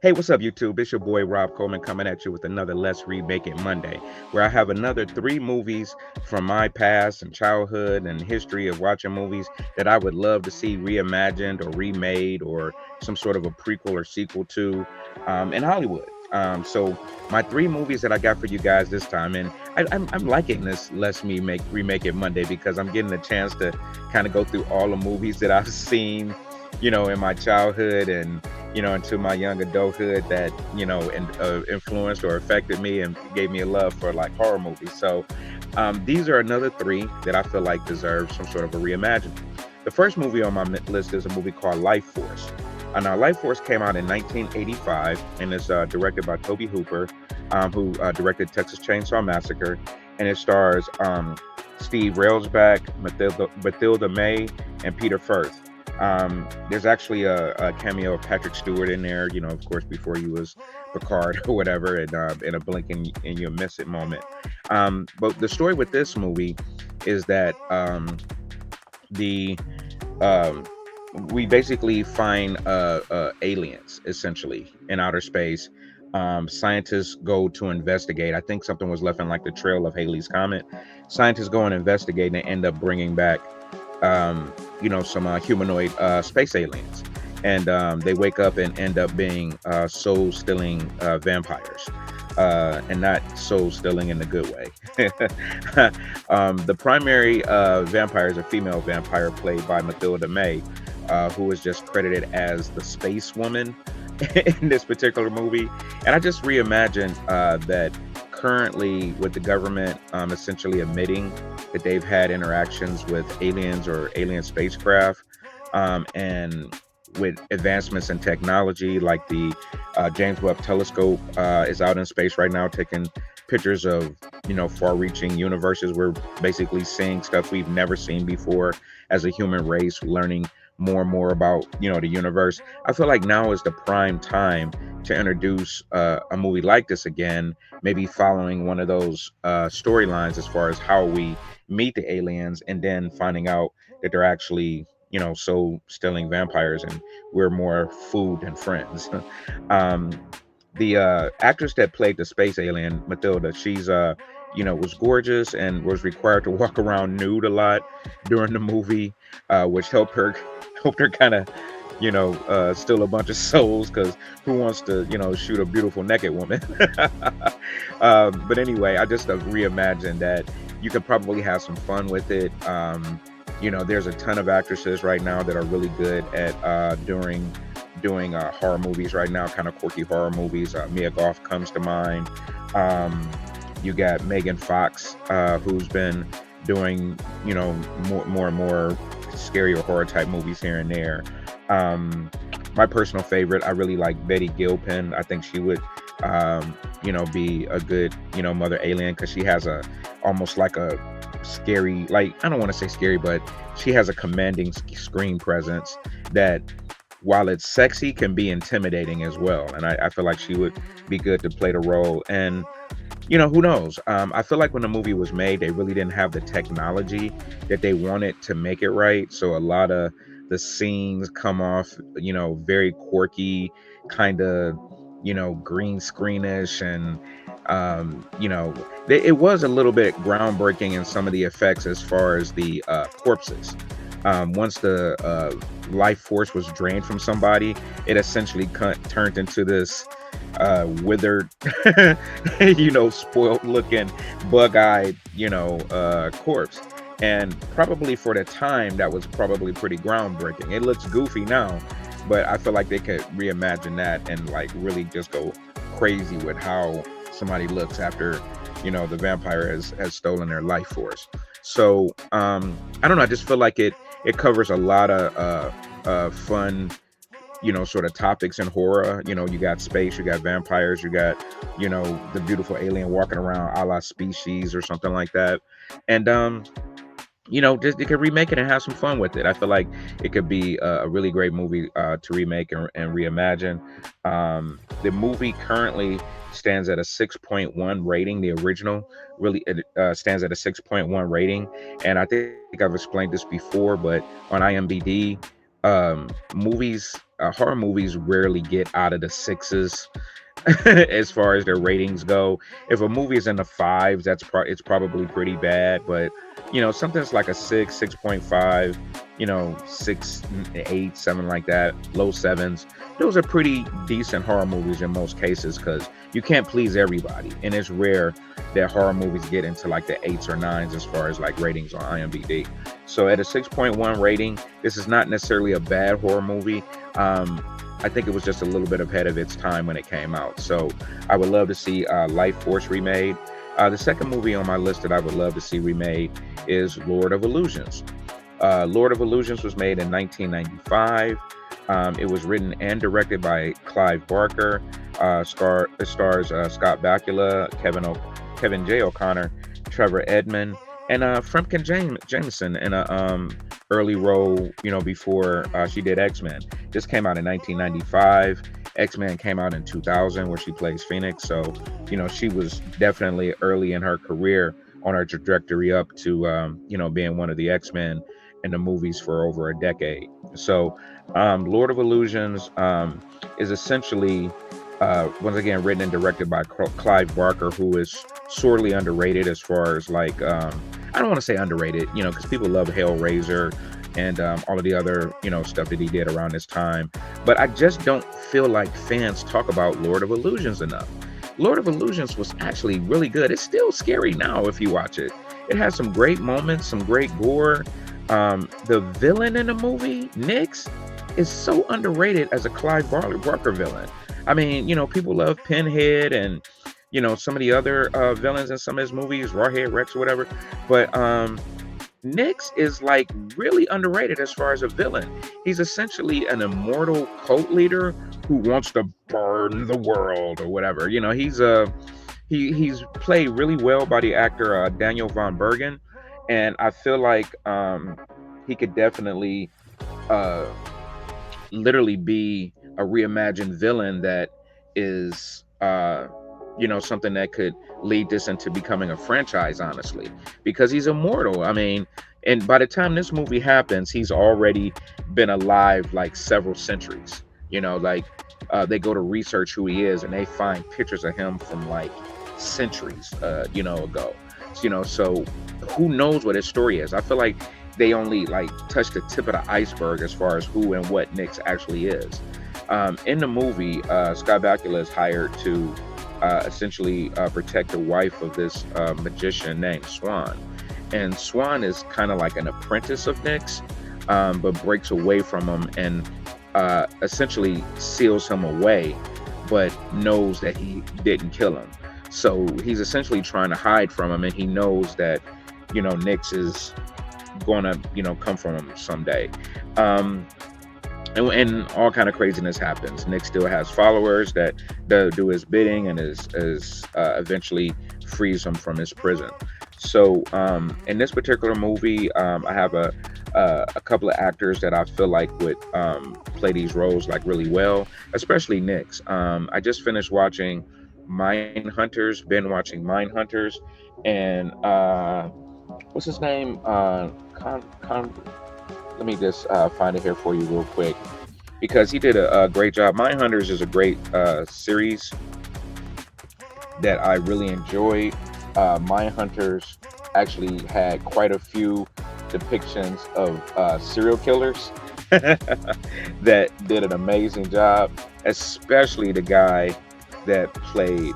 Hey, what's up, YouTube? It's your boy Rob Coleman coming at you with another Let's Remake It Monday, where I have another three movies from my past and childhood and history of watching movies that I would love to see reimagined or remade or some sort of a prequel or sequel to in Hollywood. So my three movies that I got for you guys this time, and I'm liking this Let's Me Make Remake It Monday because I'm getting a chance to kind of go through all the movies that I've seen, in my childhood and into my young adulthood that influenced or affected me and gave me a love for like horror movies. So these are another three that I feel like deserve some sort of a reimagining. The first movie on my list is a movie called Life Force. Now, Life Force came out in 1985 and is directed by Toby Hooper, who directed Texas Chainsaw Massacre, and it stars Steve Railsback, Mathilda May, and Peter Firth. There's actually a cameo of Patrick Stewart in there, of course, before he was Picard or whatever, and in a blink and you miss it moment. But the story with this movie is that the um, we basically find aliens essentially in outer space. Scientists go to investigate. I think something was left in like the trail of Halley's Comet. Scientists go and investigate and they end up bringing back some humanoid space aliens. And they wake up and end up being soul stealing vampires. And not soul stealing in the good way. The primary vampire is a female vampire played by Mathilda May, who is just credited as the space woman in this particular movie. And I just reimagined that currently with the government essentially admitting that they've had interactions with aliens or alien spacecraft, and with advancements in technology like the James Webb Telescope is out in space right now taking pictures of far-reaching universes. We're basically seeing stuff we've never seen before as a human race, learning more and more about the universe. I feel like now is the prime time to introduce a movie like this again, maybe following one of those storylines as far as how we meet the aliens and then finding out that they're actually soul stealing vampires and we're more food than friends. um the actress that played the space alien Matilda, she's was gorgeous and was required to walk around nude a lot during the movie, which helped her helped her kind of steal a bunch of souls, because who wants to shoot a beautiful naked woman? But anyway, I just reimagined that you could probably have some fun with it. There's a ton of actresses right now that are really good at doing horror movies right now, kind of quirky horror movies. Mia Goth comes to mind. You got Megan Fox, who's been doing more and more scary or horror type movies here and there. My personal favorite, I really like Betty Gilpin. I think she would be a good mother alien, because she has a almost like a scary, like, I don't want to say scary, but she has a commanding screen presence that, while it's sexy, can be intimidating as well. And I feel like she would be good to play the role. And who knows? I feel like when the movie was made, they really didn't have the technology that they wanted to make it right. So a lot of the scenes come off, very quirky, kind of, green screenish. And, it was a little bit groundbreaking in some of the effects as far as the corpses. Once the life force was drained from somebody, it essentially turned into this withered, spoiled looking, bug-eyed, corpse. And probably for the time, that was probably pretty groundbreaking. It looks goofy now, but I feel like they could reimagine that and like really just go crazy with how somebody looks after the vampire has stolen their life force. So I don't know, I just feel like it covers a lot of fun sort of topics in horror. You got space, you got vampires, you got the beautiful alien walking around a la Species or something like that. And just you could remake it and have some fun with it. I feel like it could be a really great movie to remake and reimagine. The movie currently stands at a 6.1 rating. The original really stands at a 6.1 rating, and I think I've explained this before, but on IMDb, Movies, horror movies rarely get out of the sixes as far as their ratings go. If a movie is in the fives, it's probably pretty bad. But something's like a 6.5, 6, 8, 7, like that, low sevens. Those are pretty decent horror movies in most cases because you can't please everybody, and it's rare that horror movies get into like the eights or nines as far as like ratings on IMDb. So at a 6.1 rating, this is not necessarily a bad horror movie. I think it was just a little bit ahead of its time when it came out. So I would love to see Life Force remade. The second movie on my list that I would love to see remade is Lord of Illusions. Lord of Illusions was made in 1995. It was written and directed by Clive Barker. It stars Scott Bakula, Kevin J. O'Connor, Trevor Edmond, and Jameson in a early role, before she did X-Men. This came out in 1995. X-Men came out in 2000, where she plays Phoenix. So, she was definitely early in her career on her trajectory up to, being one of the X-Men in the movies for over a decade. So, Lord of Illusions is essentially, once again, written and directed by Clive Barker, who is sorely underrated as far as like, I don't want to say underrated, because people love Hellraiser and all of the other, stuff that he did around this time. But I just don't feel like fans talk about Lord of Illusions enough. Lord of Illusions was actually really good. It's still scary now if you watch it. It has some great moments, some great gore. The villain in the movie, Nyx, is so underrated as a Clive Barker villain. I mean, people love Pinhead and some of the other villains in some of his movies, Rawhead Rex or whatever. But Nyx is like really underrated as far as a villain. He's essentially an immortal cult leader who wants to burn the world or whatever. He's played really well by the actor Daniel von Bergen, and I feel like he could definitely uh, literally be a reimagined villain that is something that could lead this into becoming a franchise, honestly, because he's immortal. I mean, and by the time this movie happens, he's already been alive like several centuries. Like they go to research who he is and they find pictures of him from like centuries ago. So who knows what his story is? I feel like they only like touched the tip of the iceberg as far as who and what Nyx actually is. In the movie, Scott Bakula is hired to essentially protect the wife of this magician named Swan. And Swan is kind of like an apprentice of Nyx, but breaks away from him and essentially seals him away, but knows that he didn't kill him. So he's essentially trying to hide from him, and he knows that, Nyx is gonna, come from him someday. And all kind of craziness happens. Nyx still has followers that do his bidding and is eventually frees him from his prison. So in this particular movie, I have a couple of actors that I feel like would play these roles like really well, especially Nyx. I just finished watching Mindhunters, been watching Mindhunters, and what's his name? Let me just find it here for you real quick, because he did a great job. Mindhunters is a great series that I really enjoyed. Mindhunters actually had quite a few depictions of serial killers that did an amazing job, especially the guy that played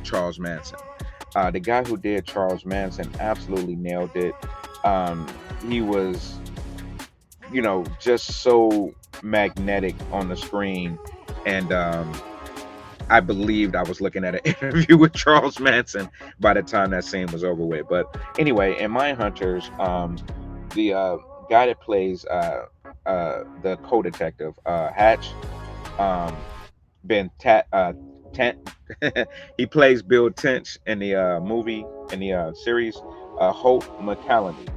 Charles Manson. The guy who did Charles Manson absolutely nailed it. He was, just so magnetic on the screen, and I believed I was looking at an interview with Charles Manson by the time that scene was over with. But anyway, in Mindhunters, the guy that plays the co-detective, Hatch, Ben Tent. He plays Bill Tench in the movie, in the series. Hope McCallany.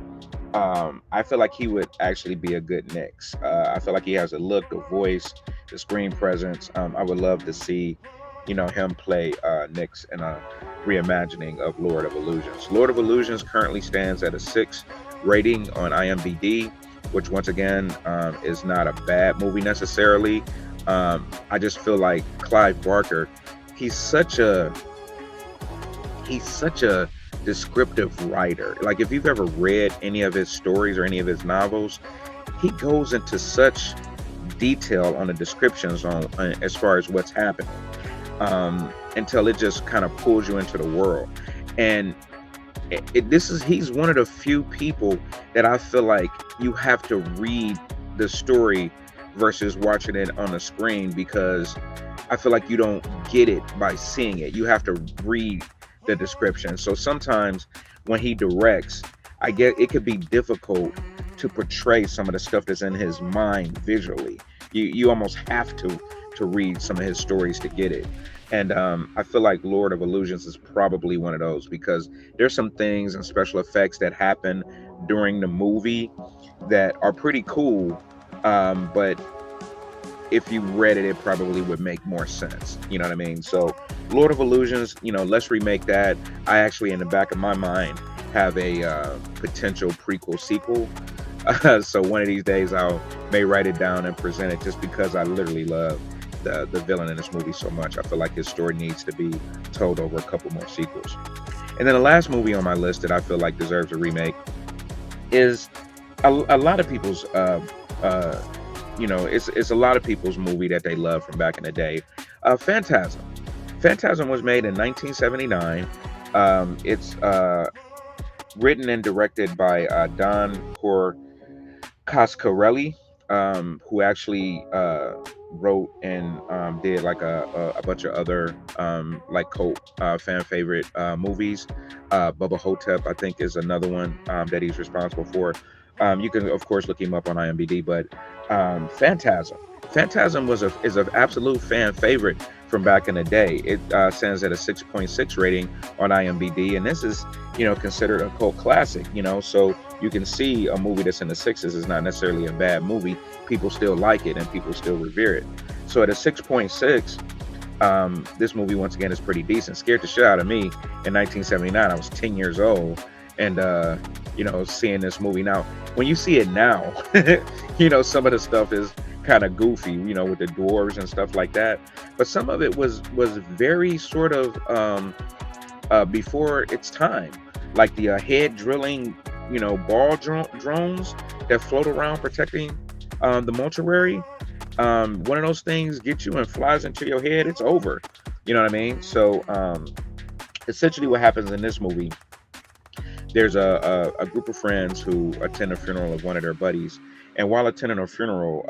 I feel like he would actually be a good Nyx. I feel like he has a look, the voice, the screen presence. I would love to see, him play Nyx reimagining of Lord of Illusions. Lord of Illusions currently stands at a 6 rating on IMDb, which once again is not a bad movie necessarily. I just feel like Clive Barker, he's such a he's such a descriptive writer. Like if you've ever read any of his stories or any of his novels, he goes into such detail on the descriptions on as far as what's happening, until it just kind of pulls you into the world. And he's one of the few people that I feel like you have to read the story versus watching it on the screen, because I feel like you don't get it by seeing it. You have to read the description. So sometimes when he directs, I get it could be difficult to portray some of the stuff that's in his mind visually. You almost have to read some of his stories to get it. And I feel like Lord of Illusions is probably one of those, because there's some things and special effects that happen during the movie that are pretty cool. But if you read it, it probably would make more sense. You know what I mean? So, Lord of Illusions, let's remake that. I actually, in the back of my mind, have a potential prequel sequel. So one of these days, may write it down and present it, just because I literally love the villain in this movie so much. I feel like his story needs to be told over a couple more sequels. And then the last movie on my list that I feel like deserves a remake is a lot of people's it's a lot of people's movie that they love from back in the day. Phantasm. Phantasm was made in 1979. It's written and directed by Don Coscarelli, who actually wrote and did like a bunch of other like cult fan favorite movies. Bubba Hotep, I think, is another one that he's responsible for. You can of course look him up on IMDb, but Phantasm is an absolute fan favorite from back in the day. It stands at a 6.6 rating on IMDb, and this is considered a cult classic. So you can see a movie that's in the sixes is not necessarily a bad movie. People still like it and people still revere it. So at a 6.6, this movie once again is pretty decent. Scared the shit out of me in 1979. I was 10 years old, and seeing this movie now. When you see it now, some of the stuff is kind of goofy, with the dwarves and stuff like that. But some of it was very sort of before its time, like the head drilling, ball drones that float around protecting the mortuary. One of those things gets you and flies into your head, it's over. You know what I mean? So essentially what happens in this movie, there's a group of friends who attend a funeral of one of their buddies. And while attending a funeral,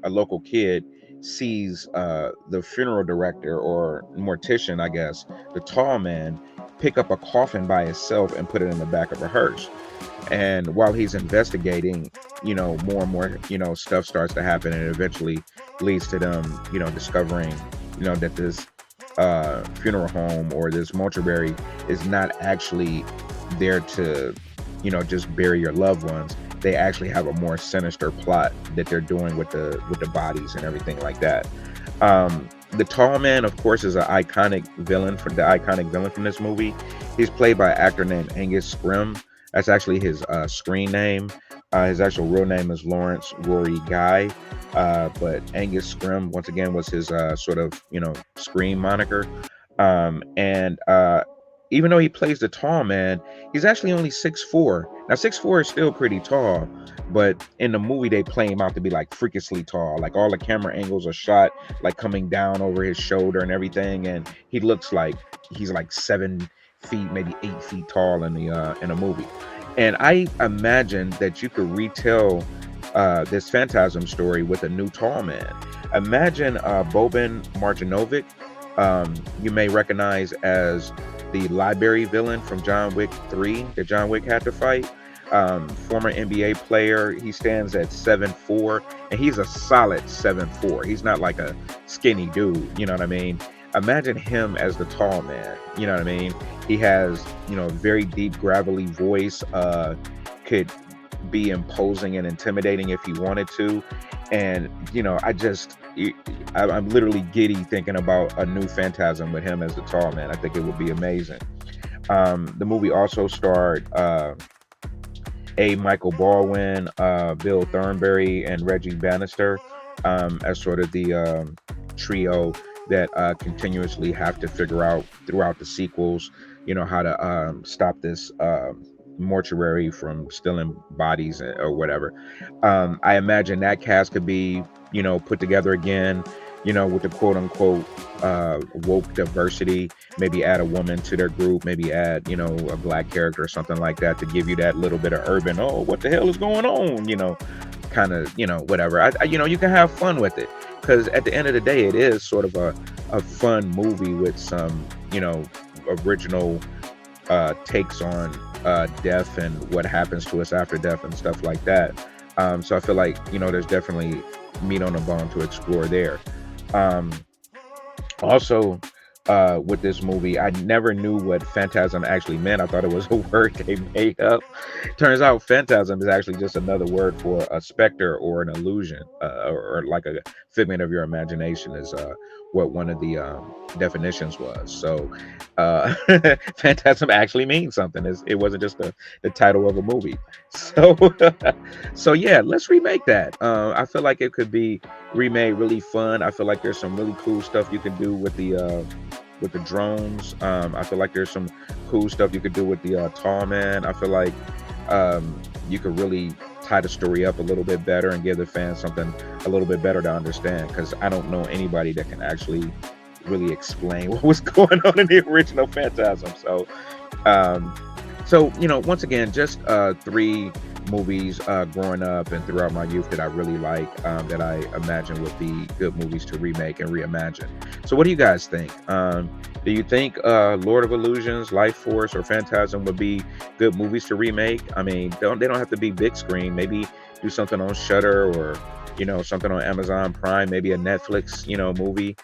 a local kid sees the funeral director, or mortician, I guess, the tall man, pick up a coffin by itself and put it in the back of a hearse. And while he's investigating, more and more, stuff starts to happen, and it eventually leads to them, discovering, that this funeral home or this mortuary is not actually there to, just bury your loved ones. They actually have a more sinister plot that they're doing with the bodies and everything like that. The tall man, of course, is an iconic villain from this movie. He's played by an actor named Angus Scrimm. That's actually his screen name. His actual real name is Lawrence Rory Guy, but Angus Scrimm, once again, was his sort of screen moniker. And even though he plays the tall man, he's actually only 6'4". Now 6'4" is still pretty tall, but in the movie they play him out to be like freakishly tall. Like all the camera angles are shot like coming down over his shoulder and everything, and he looks like he's like 7 feet, maybe 8 feet tall in the movie. And I imagine that you could retell this Phantasm story with a new tall man. Imagine Boban Marjanovic, you may recognize as the library villain from John Wick 3 that John Wick had to fight. Former NBA player. He stands at 7'4", and he's a solid 7'4". He's not like a skinny dude, you know what I mean? Imagine him as the tall man, you know what I mean? He has, very deep gravelly voice, could be imposing and intimidating if he wanted to. And, I'm literally giddy thinking about a new Phantasm with him as the tall man. I think it would be amazing. The movie also starred A. Michael Baldwin, Bill Thornberry, and Reggie Bannister as sort of the trio that continuously have to figure out throughout the sequels, how to stop this mortuary from stealing bodies or whatever. I imagine that cast could be, put together again, with the quote unquote woke diversity. Maybe add a woman to their group, maybe add, a black character or something like that to give you that little bit of urban, oh, what the hell is going on, kind of, whatever. You can have fun with it, because at the end of the day, it is sort of a fun movie with some, original takes on death and what happens to us after death and stuff like that. So I feel like, there's definitely meat on the bone to explore there. Um, Also, with this movie, I never knew what phantasm actually meant. I thought it was a word they made up. Turns out phantasm is actually just another word for a specter or an illusion, or like a figment of your imagination, is what one of the definitions was. So, phantasm actually means something. It wasn't just the title of a movie. So, so yeah, let's remake that. I feel like it could be remade really fun. I feel like there's some really cool stuff you can do with the drones. I feel like there's some cool stuff you could do with the tall man. I feel like you could really tie the story up a little bit better and give the fans something a little bit better to understand, because I don't know anybody that can actually really explain what was going on in the original Phantasm. So once again, just three movies growing up and throughout my youth that I really like, that I imagine would be good movies to remake and reimagine. So what do you guys think? Do you think Lord of Illusions, Life Force, or Phantasm would be good movies to remake? I mean, they don't have to be big screen. Maybe do something on Shudder, or something on Amazon Prime, maybe a Netflix movie.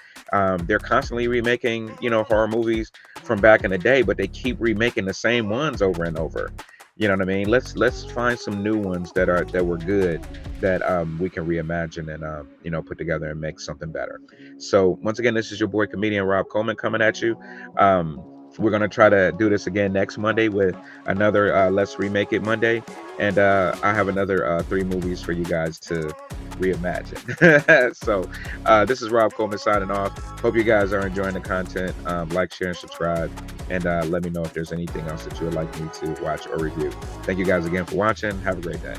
They're constantly remaking horror movies from back in the day, but they keep remaking the same ones over and over. You know what I mean? Let's find some new ones that were good, that we can reimagine and put together and make something better. So once again, this is your boy comedian Rob Coleman coming at you. We're gonna try to do this again next Monday with another Let's Remake It Monday, and I have another three movies for you guys to reimagine. So this is Rob Coleman signing off. Hope you guys are enjoying the content. Like, share, and subscribe, and let me know if there's anything else that you would like me to watch or review. Thank you guys again for watching. Have a great day.